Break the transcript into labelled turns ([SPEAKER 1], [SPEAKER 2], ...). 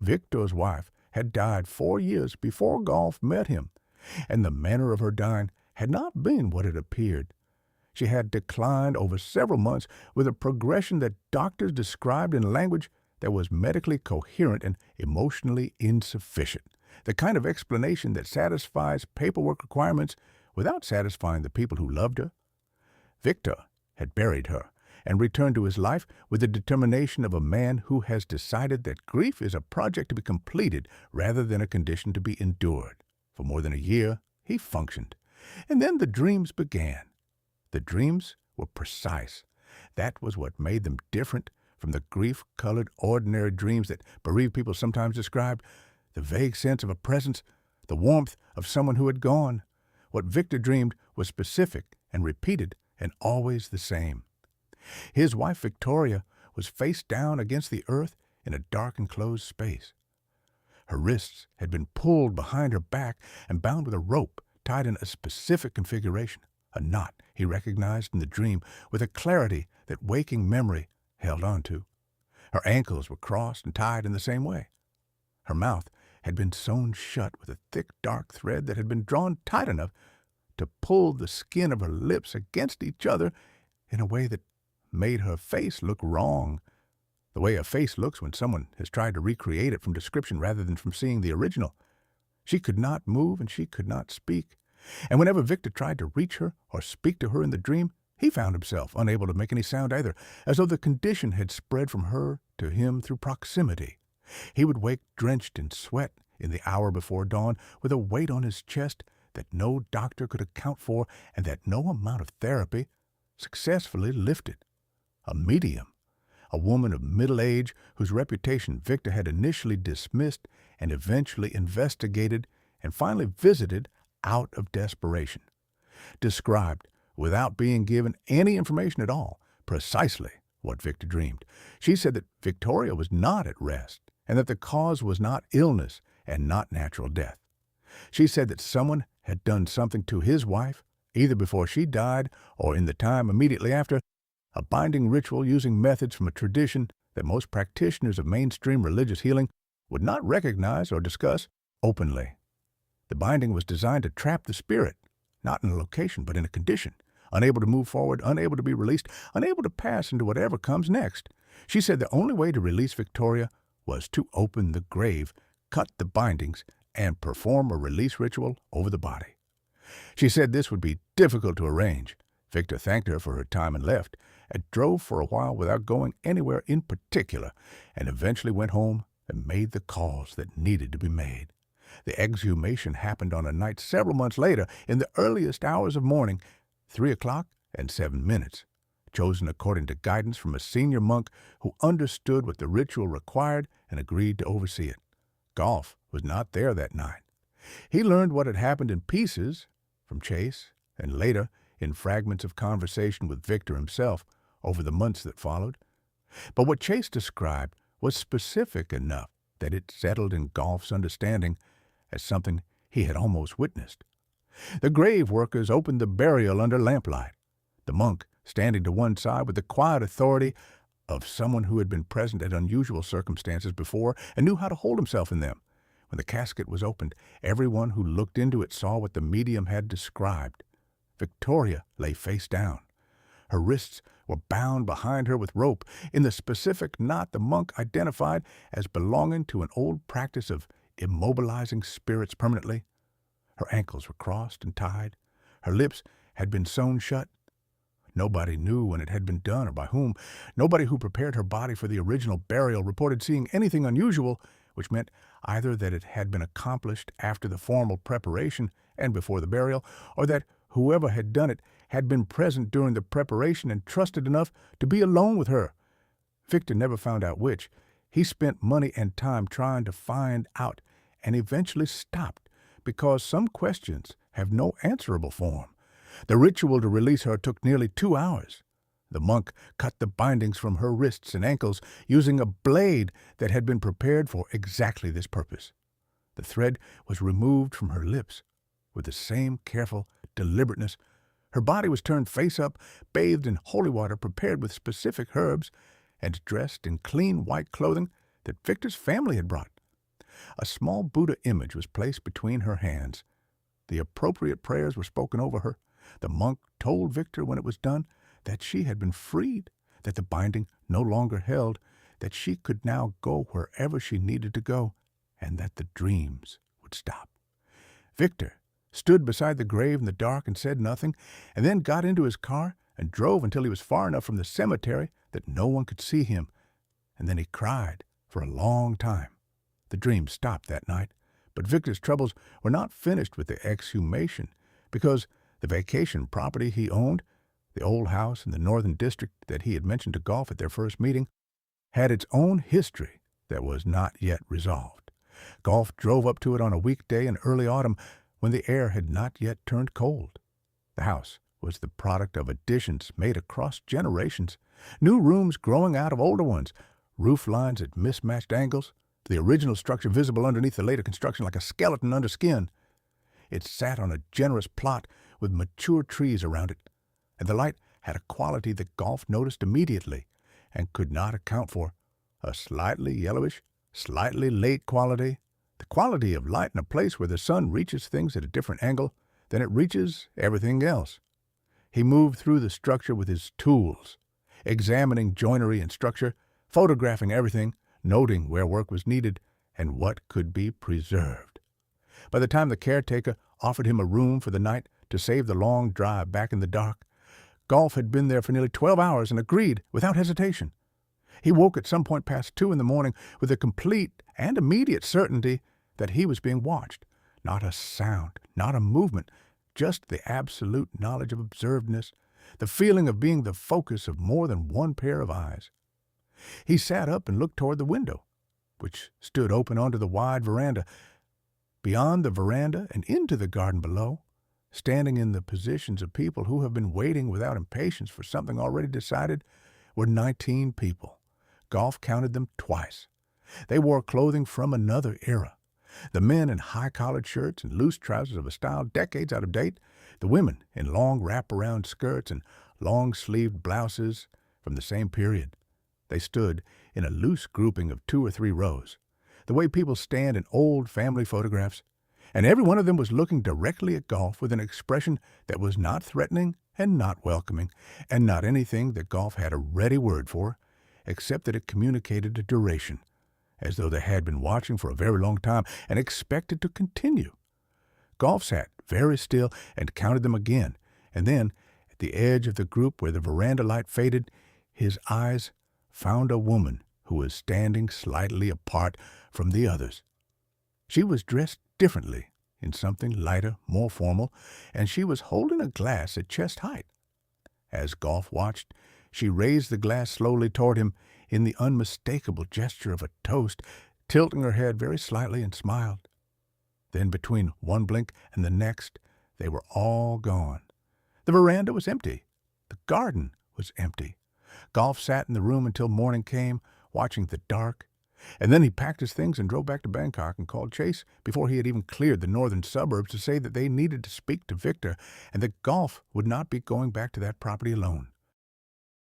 [SPEAKER 1] Victor's wife had died 4 years before Golf met him, and the manner of her dying had not been what it appeared. She had declined over several months with a progression that doctors described in language that was medically coherent and emotionally insufficient, the kind of explanation that satisfies paperwork requirements without satisfying the people who loved her. Victor had buried her and returned to his life with the determination of a man who has decided that grief is a project to be completed rather than a condition to be endured. For more than a year, he functioned. And then the dreams began. The dreams were precise. That was what made them different from the grief-colored ordinary dreams that bereaved people sometimes described. The vague sense of a presence, the warmth of someone who had gone. What Victor dreamed was specific and repeated and always the same. His wife Victoria was face down against the earth in a dark enclosed space. Her wrists had been pulled behind her back and bound with a rope tied in a specific configuration, a knot he recognized in the dream with a clarity that waking memory held on to. Her ankles were crossed and tied in the same way. Her mouth had been sewn shut with a thick dark thread that had been drawn tight enough to pull the skin of her lips against each other in a way that made her face look wrong, the way a face looks when someone has tried to recreate it from description rather than from seeing the original. She could not move and she could not speak, and whenever Victor tried to reach her or speak to her in the dream, he found himself unable to make any sound either, as though the condition had spread from her to him through proximity. He would wake drenched in sweat in the hour before dawn with a weight on his chest that no doctor could account for and that no amount of therapy successfully lifted. A medium, a woman of middle age whose reputation Victor had initially dismissed and eventually investigated and finally visited out of desperation, described, without being given any information at all, precisely what Victor dreamed. She said that Victoria was not at rest and that the cause was not illness and not natural death. She said that someone had done something to his wife, either before she died or in the time immediately after, a binding ritual using methods from a tradition that most practitioners of mainstream religious healing would not recognize or discuss openly. The binding was designed to trap the spirit, not in a location, but in a condition, unable to move forward, unable to be released, unable to pass into whatever comes next. She said the only way to release Victoria was to open the grave, cut the bindings, and perform a release ritual over the body. She said this would be difficult to arrange. Victor thanked her for her time and left, and drove for a while without going anywhere in particular, and eventually went home and made the calls that needed to be made. The exhumation happened on a night several months later, in the earliest hours of morning, 3:07, chosen according to guidance from a senior monk who understood what the ritual required and agreed to oversee it. Golf was not there that night. He learned what had happened in pieces from Chase, and later in fragments of conversation with Victor himself over the months that followed. But what Chase described was specific enough that it settled in Golf's understanding as something he had almost witnessed. The grave workers opened the burial under lamplight, the monk standing to one side with the quiet authority of someone who had been present at unusual circumstances before and knew how to hold himself in them. When the casket was opened, everyone who looked into it saw what the medium had described. Victoria lay face down. Her wrists were bound behind her with rope in the specific knot the monk identified as belonging to an old practice of immobilizing spirits permanently. Her ankles were crossed and tied. Her lips had been sewn shut. Nobody knew when it had been done or by whom. Nobody who prepared her body for the original burial reported seeing anything unusual, which meant either that it had been accomplished after the formal preparation and before the burial, or that whoever had done it had been present during the preparation and trusted enough to be alone with her. Victor never found out which. He spent money and time trying to find out and eventually stopped because some questions have no answerable form. The ritual to release her took nearly 2 hours. The monk cut the bindings from her wrists and ankles using a blade that had been prepared for exactly this purpose. The thread was removed from her lips with the same careful deliberateness. Her body was turned face up, bathed in holy water prepared with specific herbs, and dressed in clean white clothing that Victor's family had brought. A small Buddha image was placed between her hands. The appropriate prayers were spoken over her. The monk told Victor when it was done that she had been freed, that the binding no longer held, that she could now go wherever she needed to go, and that the dreams would stop. Victor stood beside the grave in the dark and said nothing, and then got into his car and drove until he was far enough from the cemetery that no one could see him, and then he cried for a long time. The dreams stopped that night, but Victor's troubles were not finished with the exhumation, because the vacation property he owned, the old house in the northern district that he had mentioned to Golf at their first meeting, had its own history that was not yet resolved. Golf drove up to it on a weekday in early autumn when the air had not yet turned cold. The house was the product of additions made across generations, new rooms growing out of older ones, roof lines at mismatched angles, the original structure visible underneath the later construction like a skeleton under skin. It sat on a generous plot with mature trees around it, and the light had a quality that Golf noticed immediately and could not account for, a slightly yellowish, slightly late quality, the quality of light in a place where the sun reaches things at a different angle than it reaches everything else. He moved through the structure with his tools, examining joinery and structure, photographing everything, noting where work was needed and what could be preserved. By the time the caretaker offered him a room for the night to save the long drive back in the dark, Golf had been there for nearly 12 hours and agreed without hesitation. He woke at some point past 2 in the morning with a complete and immediate certainty that he was being watched. Not a sound, not a movement, just the absolute knowledge of observedness, the feeling of being the focus of more than one pair of eyes. He sat up and looked toward the window, which stood open onto the wide veranda. Beyond the veranda and into the garden below, standing in the positions of people who have been waiting without impatience for something already decided, were 19 people. Golf counted them twice. They wore clothing from another era. The men in high-collared shirts and loose trousers of a style decades out of date, the women in long wrap-around skirts and long-sleeved blouses from the same period. They stood in a loose grouping of 2 or 3 rows, the way people stand in old family photographs, and every one of them was looking directly at Golf with an expression that was not threatening and not welcoming, and not anything that Golf had a ready word for, except that it communicated a duration, as though they had been watching for a very long time and expected to continue. Golf sat very still and counted them again, and then, at the edge of the group where the veranda light faded, his eyes found a woman who was standing slightly apart from the others. She was dressed differently, in something lighter, more formal, and she was holding a glass at chest height. As Golf watched, she raised the glass slowly toward him in the unmistakable gesture of a toast, tilting her head very slightly, and smiled. Then between one blink and the next, they were all gone. The veranda was empty. The garden was empty. Golf sat in the room until morning came, watching the dark, and then he packed his things and drove back to Bangkok and called Chase before he had even cleared the northern suburbs to say that they needed to speak to Victor and that Golf would not be going back to that property alone.